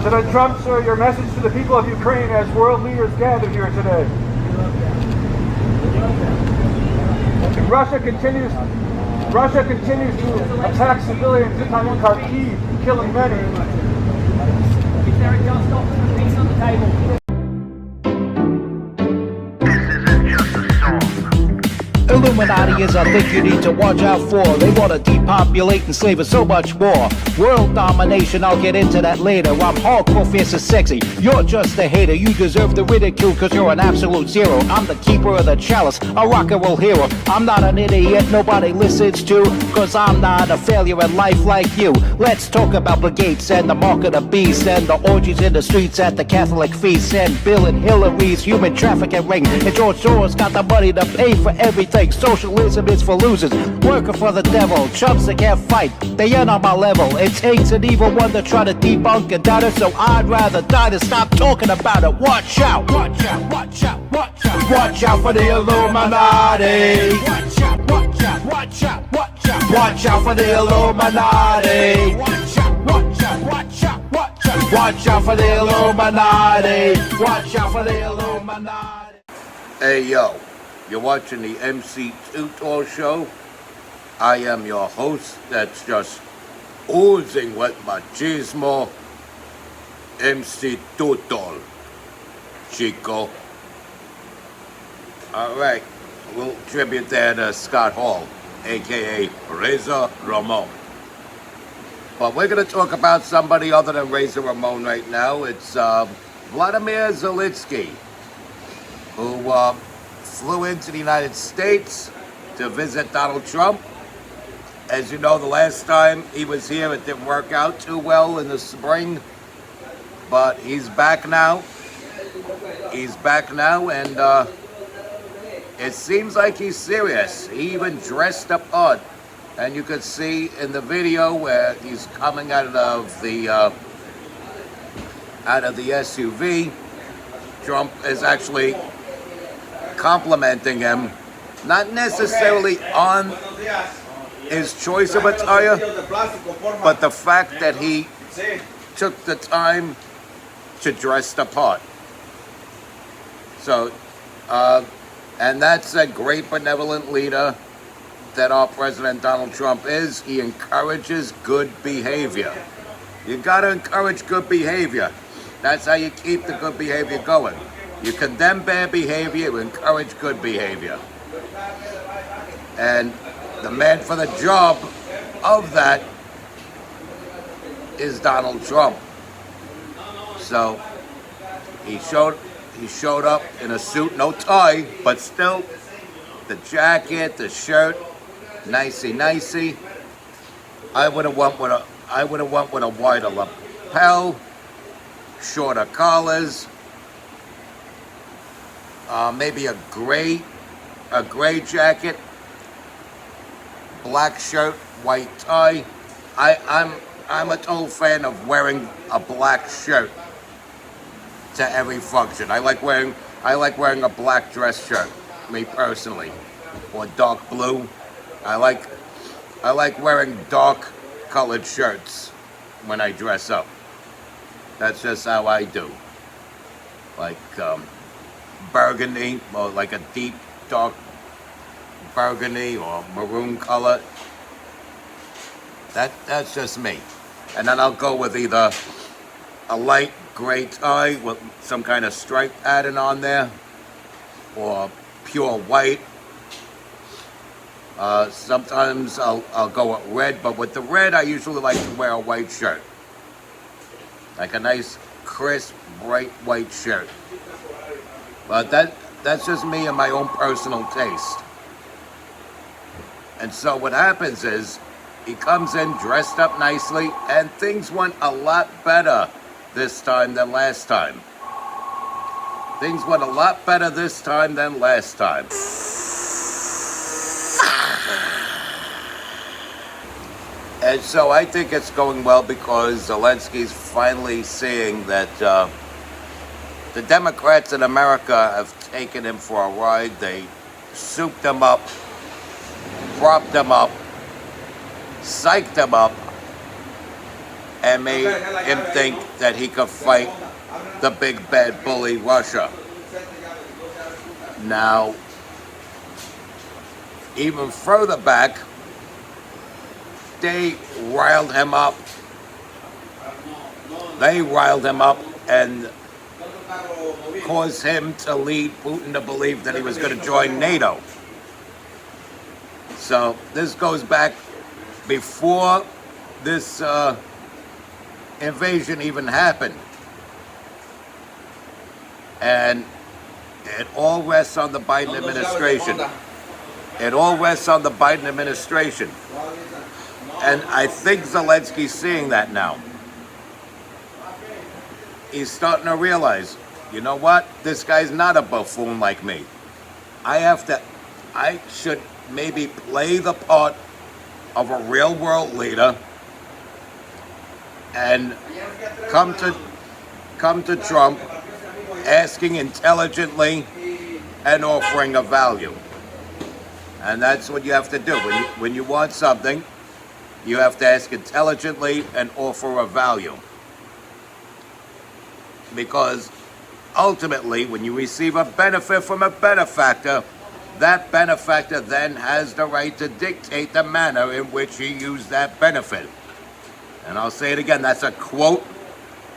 President Trump, sir, your message to the people of Ukraine as world leaders gather here today. Russia continues to attack civilians in Kharkiv, killing many. Is there a just offer for peace on the table? Illuminati is a thing you need to watch out for. They want to depopulate and slave us so much more. World domination, I'll get into that later. I'm hardcore, fierce and sexy. You're just a hater. You deserve the ridicule because you're an absolute zero. I'm the keeper of the chalice, a rock and roll hero. I'm not an idiot nobody listens to, because I'm not a failure in life like you. Let's talk about Bill Gates and the mark of the beast and the orgies in the streets at the Catholic feasts and Bill and Hillary's human trafficking ring. And George Soros got the money to pay for everything. Socialism is for losers, working for the devil. Chumps that can't fight, they ain't on my level. It takes an evil one to try to debunk and doubt it, so I'd rather die than stop talking about it. Watch out, watch out, watch out, watch out. Watch out for the Illuminati. Watch out, watch out, watch out, watch out. Watch out for the Illuminati. Watch out, watch out, watch out, watch out. Watch out for the Illuminati. Watch out for the Illuminati. Hey yo. You're watching the MC2 Tour Show. I am your host that's just oozing with machismo, MC Tutol, Chico. Alright, we'll tribute there to Scott Hall, aka Razor Ramon. But we're going to talk about somebody other than Razor Ramon right now. It's Vladimir Zelenskyy, who flew into the United States to visit Donald Trump. As you know, the last time he was here, it didn't work out too well in the spring. But he's back now. He's back now, and it seems like he's serious. He even dressed up odd. And you could see in the video where he's coming out of the SUV, Trump is actually complimenting him, not necessarily on his choice of attire, but the fact that he took the time to dress the part. So, and that's a great benevolent leader that our President Donald Trump is. He encourages good behavior. You gotta encourage good behavior. That's how you keep the good behavior going. You condemn bad behavior, you encourage good behavior. And the man for the job of that is Donald Trump. So he showed up in a suit, no tie, but still the jacket, the shirt, nicey. I would have went with a wider lapel, shorter collars. Maybe a gray jacket, black shirt, white tie. I'm a total fan of wearing a black shirt to every function. I like wearing a black dress shirt, me personally, or dark blue. I like wearing dark colored shirts when I dress up. That's just how I do. Like burgundy, or like a deep dark burgundy or maroon color. That's just me. And then I'll go with either a light gray tie with some kind of stripe pattern on there, or pure white. Sometimes I'll go with red, but with the red I usually like to wear a white shirt. Like a nice, crisp, bright white shirt. But that's just me and my own personal taste. And so what happens is, he comes in dressed up nicely, and things went a lot better this time than last time. Things went a lot better this time than last time. And so I think it's going well because Zelensky's finally seeing that the Democrats in America have taken him for a ride. They souped him up, propped him up, psyched him up, and made him think that he could fight the big bad bully Russia. Now, even further back, they riled him up. They riled him up and caused him to lead Putin to believe that he was going to join NATO. So this goes back before this invasion even happened. And it all rests on the Biden administration. It all rests on the Biden administration. And I think Zelensky's seeing that now. He's starting to realize, you know what? This guy's not a buffoon like me. I should maybe play the part of a real world leader and come to Trump asking intelligently and offering a value. And that's what you have to do. When you want something, you have to ask intelligently and offer a value. Because ultimately, when you receive a benefit from a benefactor, that benefactor then has the right to dictate the manner in which he used that benefit. And I'll say it again, that's a quote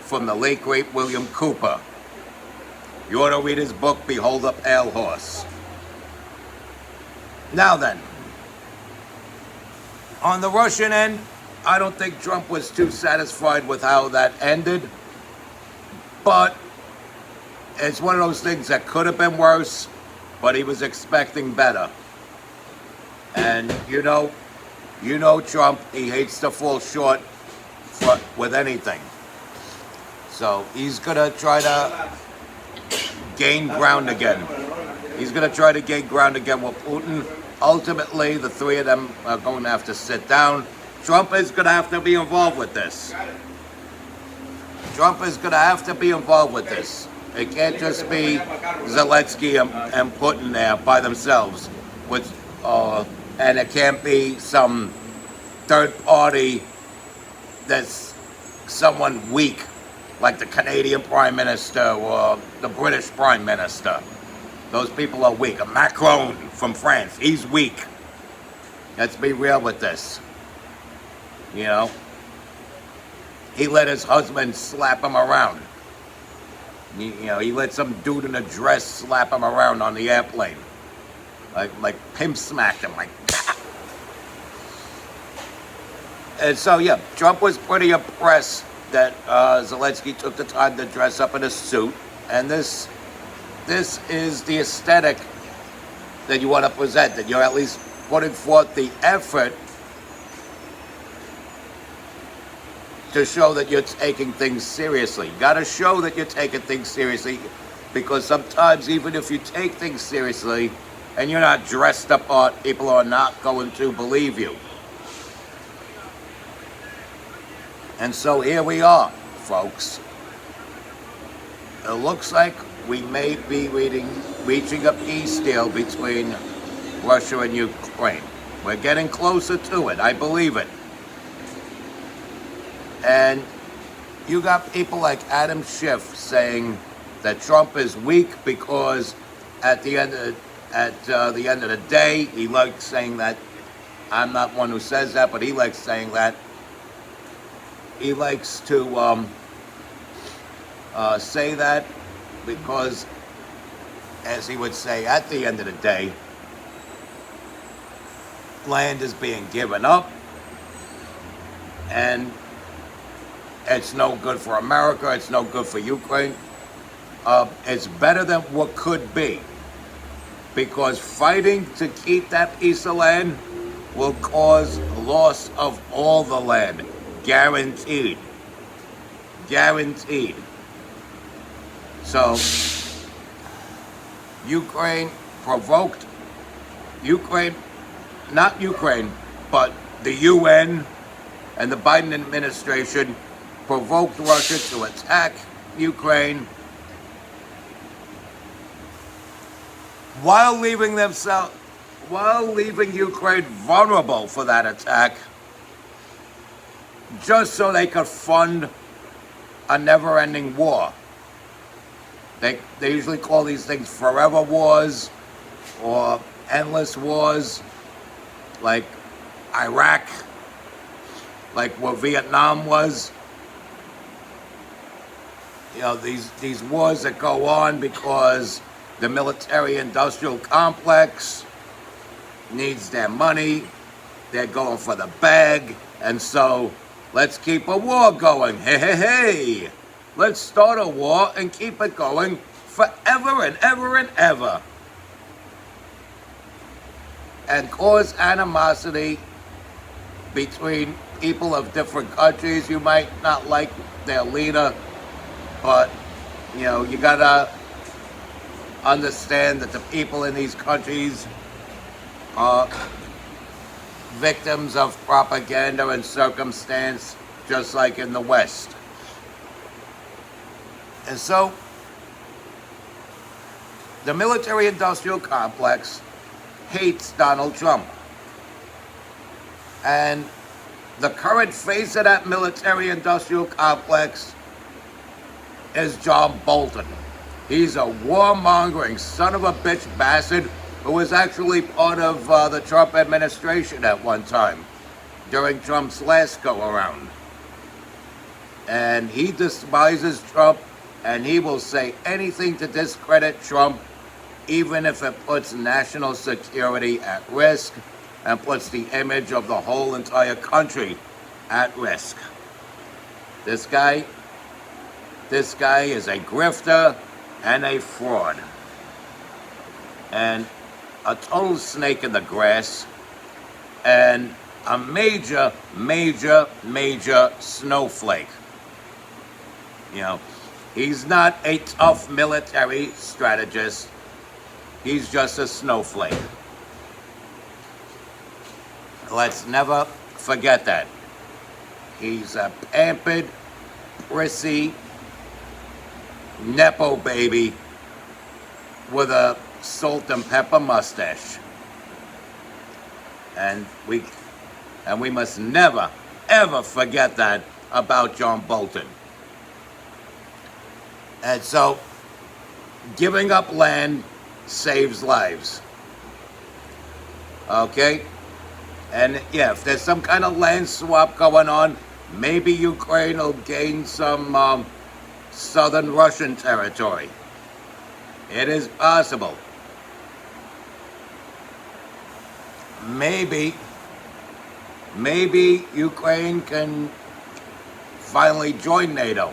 from the late great William Cooper. You ought to read his book, Behold a Pale Horse. Now then, on the Russian end, I don't think Trump was too satisfied with how that ended. But it's one of those things that could have been worse, but he was expecting better. And you know Trump, he hates to fall short with anything. So he's going to try to gain ground again. He's going to try to gain ground again with Putin. Ultimately, the three of them are going to have to sit down. Trump is going to have to be involved with this. Trump is going to have to be involved with this. It can't just be Zelensky and Putin there by themselves. And it can't be some third party that's someone weak, like the Canadian Prime Minister or the British Prime Minister. Those people are weak. Macron from France, he's weak. Let's be real with this. You know? He let his husband slap him around. He let some dude in a dress slap him around on the airplane. Like pimp smacked him, like. And so, yeah, Trump was pretty impressed that Zelensky took the time to dress up in a suit. And this is the aesthetic that you want to present, that you're at least putting forth the effort to show that you're taking things seriously. You got to show that you're taking things seriously, because sometimes even if you take things seriously and you're not dressed up, people are not going to believe you. And so here we are, folks. It looks like we may be reaching a peace deal between Russia and Ukraine. We're getting closer to it. I believe it. And you got people like Adam Schiff saying that Trump is weak because at the end of the day, he likes saying that. I'm not one who says that, but he likes saying that. He likes to say that because, as he would say, at the end of the day, land is being given up, and it's no good for America, it's no good for Ukraine. It's better than what could be, because fighting to keep that piece of land will cause loss of all the land. Guaranteed. Guaranteed. So, not Ukraine, but the UN and the Biden administration provoked Russia to attack Ukraine while leaving Ukraine vulnerable for that attack. just so they could fund a never-ending war. They usually call these things forever wars or endless wars, like Iraq, like what Vietnam was. You know, these wars that go on because the military-industrial complex needs their money. They're going for the bag, and so let's keep a war going. Hey, hey, hey! Let's start a war and keep it going forever and ever and ever. And cause animosity between people of different countries. You might not like their leader, but, you know, you gotta understand that the people in these countries are victims of propaganda and circumstance, just like in the West. And so, the military-industrial complex hates Donald Trump. And the current face of that military-industrial complex is John Bolton. He's a warmongering son of a bitch bastard who was actually part of the Trump administration at one time, during Trump's last go-around. And he despises Trump, and he will say anything to discredit Trump, even if it puts national security at risk and puts the image of the whole entire country at risk. This guy is a grifter and a fraud. And a total snake in the grass, and a major, major, major snowflake. You know, he's not a tough military strategist. He's just a snowflake. Let's never forget that. He's a pampered, prissy, Nepo baby with a salt and pepper mustache. And we must never, ever forget that about John Bolton. And so, giving up land saves lives. Okay? And yeah, if there's some kind of land swap going on, maybe Ukraine will gain some southern Russian territory. It is possible. Maybe Ukraine can finally join NATO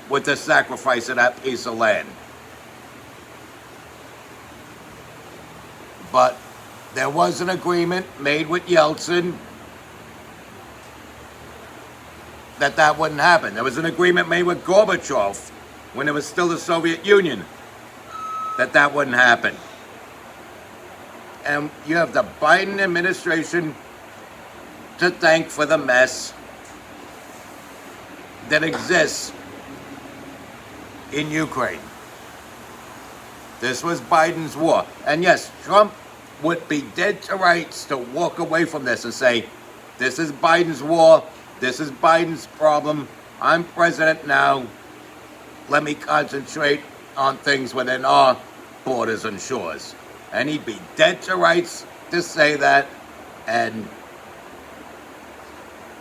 with the sacrifice of that piece of land. But there was an agreement made with Yeltsin that wouldn't happen. There was an agreement made with Gorbachev when it was still the Soviet Union that wouldn't happen. And you have the Biden administration to thank for the mess that exists in Ukraine. This was Biden's war. And yes, Trump would be dead to rights to walk away from this and say, this is Biden's war, this is Biden's problem, I'm president now, let me concentrate on things within our borders and shores. And he'd be dead to rights to say that, and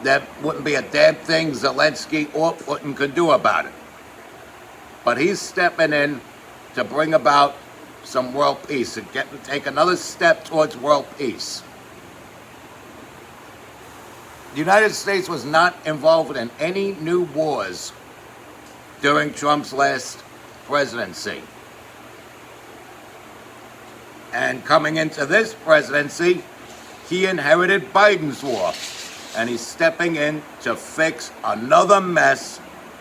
there wouldn't be a damn thing Zelenskyy or Putin could do about it. But he's stepping in to bring about some world peace and take another step towards world peace. The United States was not involved in any new wars during Trump's last presidency. And coming into this presidency, he inherited Biden's war. And he's stepping in to fix another mess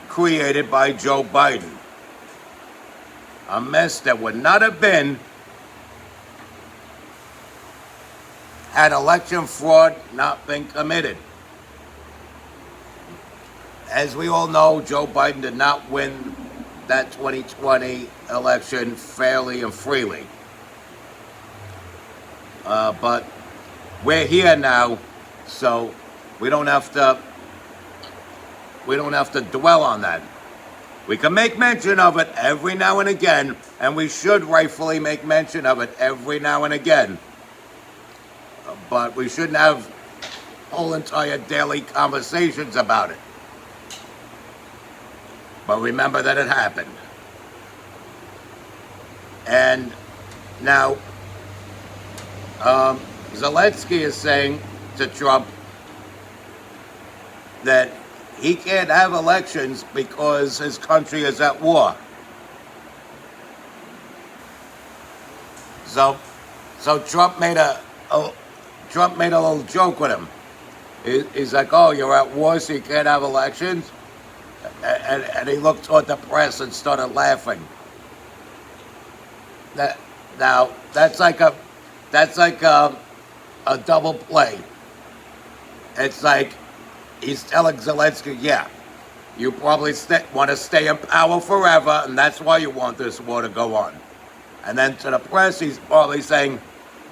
created by Joe Biden. A mess that would not have been had election fraud not been committed. As we all know, Joe Biden did not win that 2020 election fairly and freely. But we're here now, so we don't have to we don't have to dwell on that. We can make mention of it every now and again, and we should rightfully make mention of it every now and again. But we shouldn't have whole entire daily conversations about it. But remember that it happened. And now, Zelenskyy is saying to Trump that he can't have elections because his country is at war. So Trump made a little joke with him. He's like, "Oh, you're at war, so you can't have elections," and he looked toward the press and started laughing. That's like a double play. It's like he's telling Zelenskyy, "Yeah, you probably want to stay in power forever, and that's why you want this war to go on." And then to the press, he's probably saying,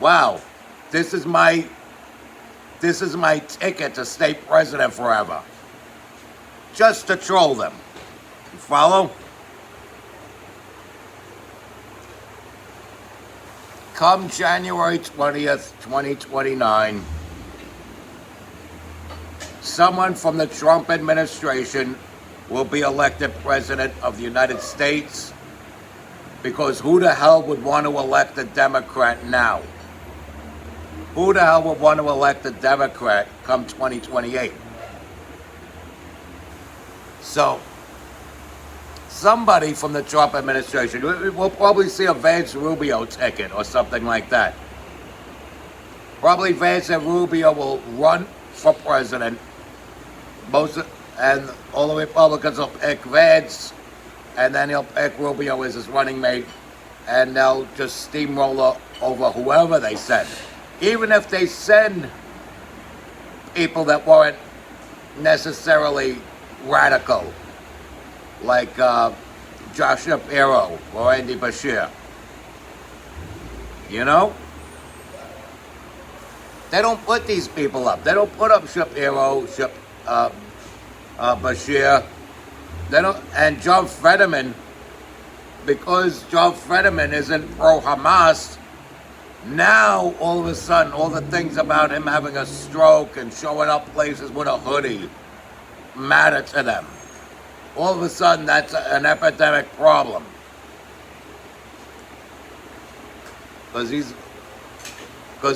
"Wow, this is my ticket to stay president forever." Just to troll them. You follow? Come January 20th, 2029, someone from the Trump administration will be elected president of the United States, because who the hell would want to elect a Democrat now? Who the hell would want to elect a Democrat come 2028? So, somebody from the Trump administration, we'll probably see a Vance Rubio ticket or something like that. Probably Vance and Rubio will run for president. And all the Republicans will pick Vance, and then he'll pick Rubio as his running mate, and they'll just steamroll over whoever they send. Even if they send people that weren't necessarily radical, like Josh Shapiro or Andy Bashir. You know? They don't put these people up. They don't put up Shapiro, Bashir. They don't, and John Fetterman, because John Fetterman isn't pro-Hamas, now all of a sudden all the things about him having a stroke and showing up places with a hoodie matter to them. All of a sudden that's an epidemic problem. Because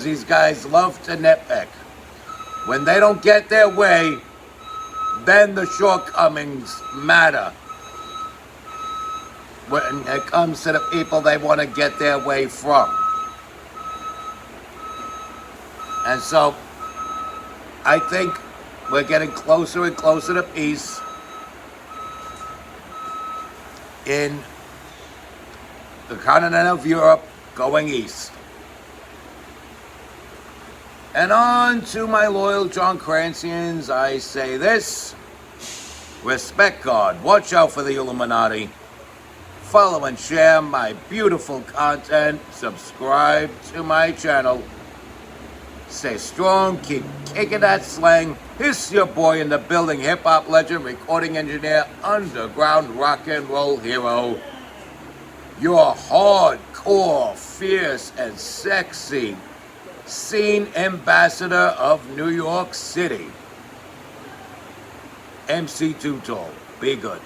these guys love to nitpick. When they don't get their way, then the shortcomings matter. When it comes to the people they want to get their way from. And so, I think we're getting closer and closer to peace in the continent of Europe going east. And on to my loyal John Crancians, I say this: respect God, watch out for the Illuminati, follow and share my beautiful content, subscribe to my channel, stay strong, keep kicking that slang. It's your boy in the building, hip-hop legend, recording engineer, underground rock and roll hero, your hardcore, fierce, and sexy scene ambassador of New York City, MC Too Tall. Be good.